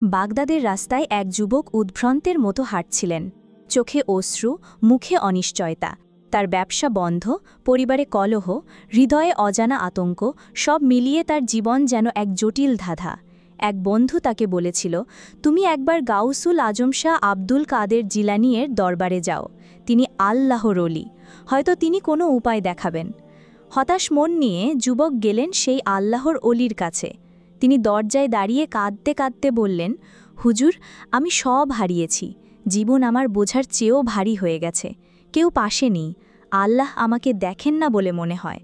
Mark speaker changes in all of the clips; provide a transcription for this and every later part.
Speaker 1: বাগদাদের রাস্তায় এক যুবক উদ্ভ্রান্তের মতো হাঁটছিলেন। চোখে অশ্রু, মুখে অনিশ্চয়তা। তার ব্যবসা বন্ধ, পরিবারে কলহ, হৃদয়ে অজানা আতঙ্ক, সব মিলিয়ে তার জীবন যেন এক জটিল ধাঁধা। এক বন্ধু তাকে বলেছিল, তুমি একবার গাউসুল আজম শাহ আব্দুল কাদের জিলানিয়ের দরবারে যাও, তিনি আল্লাহর ওলি, হয়তো তিনি কোনো উপায় দেখাবেন। হতাশ মন নিয়ে যুবক গেলেন সেই আল্লাহর অলির কাছে। তিনি দরজায় দাঁড়িয়ে কাঁদতে কাঁদতে বললেন, হুজুর, আমি সব হারিয়েছি, জীবন আমার বোঝার চেয়েও ভারী হয়ে গেছে, কেউ পাশে নেই, আল্লাহ আমাকে দেখেন না বলে মনে হয়।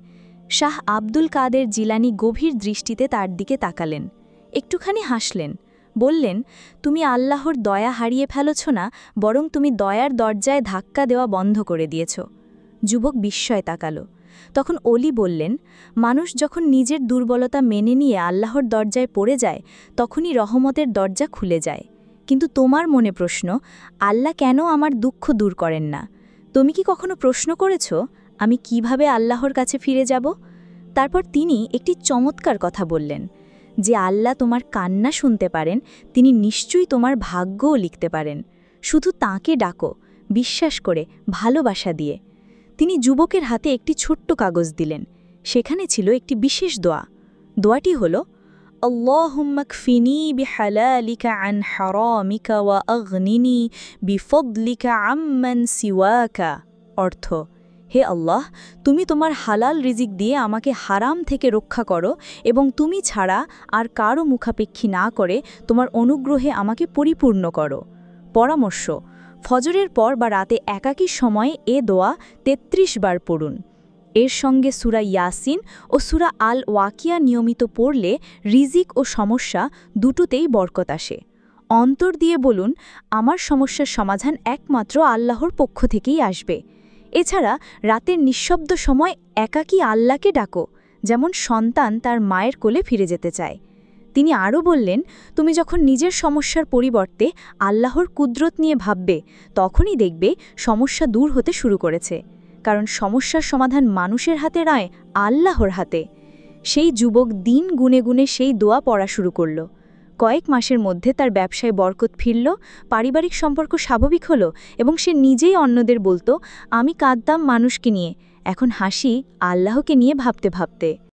Speaker 1: শাহ আব্দুল কাদের জিলানি গভীর দৃষ্টিতে তার দিকে তাকালেন, একটুখানি হাসলেন, বললেন, তুমি আল্লাহর দয়া হারিয়ে ফেলছ না, বরং তুমি দয়ার দরজায় ধাক্কা দেওয়া বন্ধ করে দিয়েছ। যুবক বিস্ময়ে তাকালো। তখন অলি বললেন, মানুষ যখন নিজের দুর্বলতা মেনে নিয়ে আল্লাহর দরজায় পড়ে যায়, তখনই রহমতের দরজা খুলে যায়। কিন্তু তোমার মনে প্রশ্ন, আল্লাহ কেন আমার দুঃখ দূর করেন না? তুমি কি কখনো প্রশ্ন করেছ, আমি কিভাবে আল্লাহর কাছে ফিরে যাব? তারপর তিনি একটি চমৎকার কথা বললেন, যে আল্লাহ তোমার কান্না শুনতে পারেন, তিনি নিশ্চয়ই তোমার ভাগ্যও লিখতে পারেন। শুধু তাঁকে ডাকো, বিশ্বাস করে, ভালোবাসা দিয়ে। তিনি যুবকের হাতে একটি ছোট্ট কাগজ দিলেন। সেখানে ছিল একটি বিশেষ দোয়া। দোয়াটি হল, আল্লাহুম্মা কফিনি বিহালালিকা আন হারামিকা ওয়া আগনিনি বিফদলিকা আম্মান সিওয়াকা। অর্থ, হে আল্লাহ, তুমি তোমার হালাল রিজিক দিয়ে আমাকে হারাম থেকে রক্ষা করো এবং তুমি ছাড়া আর কারও মুখাপেক্ষী না করে তোমার অনুগ্রহে আমাকে পরিপূর্ণ করো। পরামর্শ, ফজরের পর বা রাতে একাকী সময়ে এ দোয়া ৩৩ বার পড়ুন। এর সঙ্গে সূরা ইয়াসিন ও সূরা আল ওয়াকিয়া নিয়মিত পড়লে রিজিক ও সমস্যা দুটোতেই বরকত আসে। অন্তর দিয়ে বলুন, আমার সমস্যার সমাধান একমাত্র আল্লাহর পক্ষ থেকেই আসবে। এছাড়া রাতের নিঃশব্দ সময় একাকী আল্লাহকে ডাকো, যেমন সন্তান তার মায়ের কোলে ফিরে যেতে চায়। তিনি আরও বললেন, তুমি যখন নিজের সমস্যার পরিবর্তে আল্লাহর কুদরত নিয়ে ভাববে, তখনই দেখবে সমস্যা দূর হতে শুরু করেছে। কারণ সমস্যার সমাধান মানুষের হাতে নয়, আল্লাহর হাতে। সেই যুবক দিন গুনে গুনে সেই দোয়া পড়া শুরু করল। কয়েক মাসের মধ্যে তার ব্যবসায় বরকত ফিরল, পারিবারিক সম্পর্ক স্বাভাবিক হল এবং সে নিজেই অন্যদের বলতো, আমি কাঁদতাম মানুষকে নিয়ে, এখন হাসি আল্লাহকে নিয়ে ভাবতে ভাবতে।